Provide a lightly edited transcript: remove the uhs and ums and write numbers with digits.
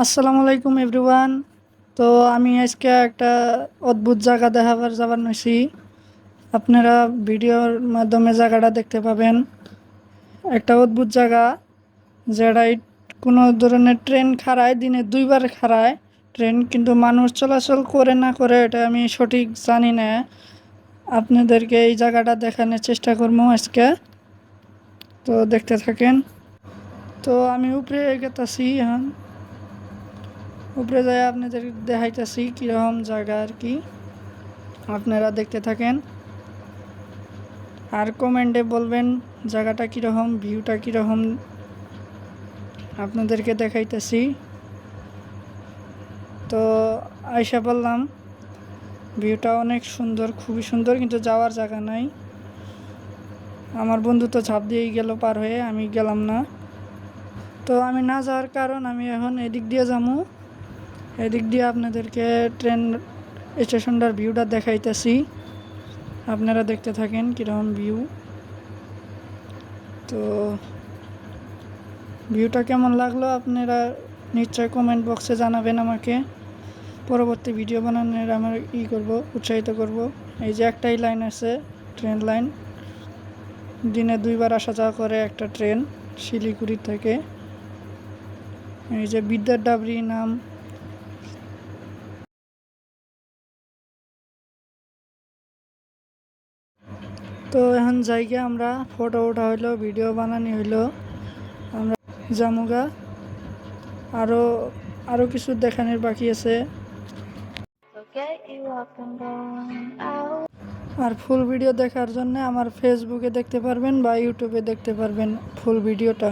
আসসালামু আলাইকুম এভরিওয়ান। তো আমি আজকে একটা অদ্ভুত জায়গা দেখাবার যাবার নইছি। আপনারা ভিডিওর মাধ্যমে জায়গাটা দেখতে পাবেন। একটা অদ্ভুত জায়গা যেটা কোনো ধরনের ট্রেন খাড়ায়, দিনে 2বার খাড়ায় ট্রেন, কিন্তু মানুষ চলাচল করে না করে এটা আমি সঠিক জানি না। আপনাদেরকে এই জায়গাটা দেখানোর চেষ্টা করবো আজকে, তো দেখতে থাকেন। তো আমি উপরে গেতাছি এখন, উপরে যাই আপনাদের দেখাইতেছি কীরকম জায়গা আর কি। আপনারা দেখতে থাকেন আর কমেন্টে বলবেন জায়গাটা কীরকম, ভিউটা কীরকম আপনাদেরকে দেখাইতেছি। তো আইসা বললাম ভিউটা অনেক সুন্দর, খুবই সুন্দর, কিন্তু যাওয়ার জায়গা নাই। আমার বন্ধু তো ঝাঁপ দিয়েই গেল পার হয়ে, আমি গেলাম না। তো আমি না যাওয়ার কারণ, আমি এখন এদিক দিয়ে যাবো, এদিক দিয়ে আপনাদেরকে ট্রেন স্টেশনটার ভিউটা দেখাইতেছি। আপনারা দেখতে থাকেন কীরকম ভিউ। তো ভিউটা কেমন লাগলো আপনারা নিশ্চয় কমেন্ট বক্সে জানাবেন আমাকে। পরবর্তী ভিডিও বানানোর আমার উৎসাহিত করব। এই যে একটাই লাইন আছে, ট্রেন লাইন, দিনে 2বার আসা যাওয়া করে একটা ট্রেন শিলিগুড়ি থেকে। এই যে বিদ্যাডাবরি নাম। তো এখন জায়গা আমরা ফটো ওঠা হইলো, ভিডিও বানানি হইলো, আমরা জামুগা। আরও আরও কিছু দেখানোর বাকি আছে। আর ফুল ভিডিও দেখার জন্য আমার ফেসবুকে দেখতে পারবেন বা ইউটিউবে দেখতে পারবেন ফুল ভিডিওটা।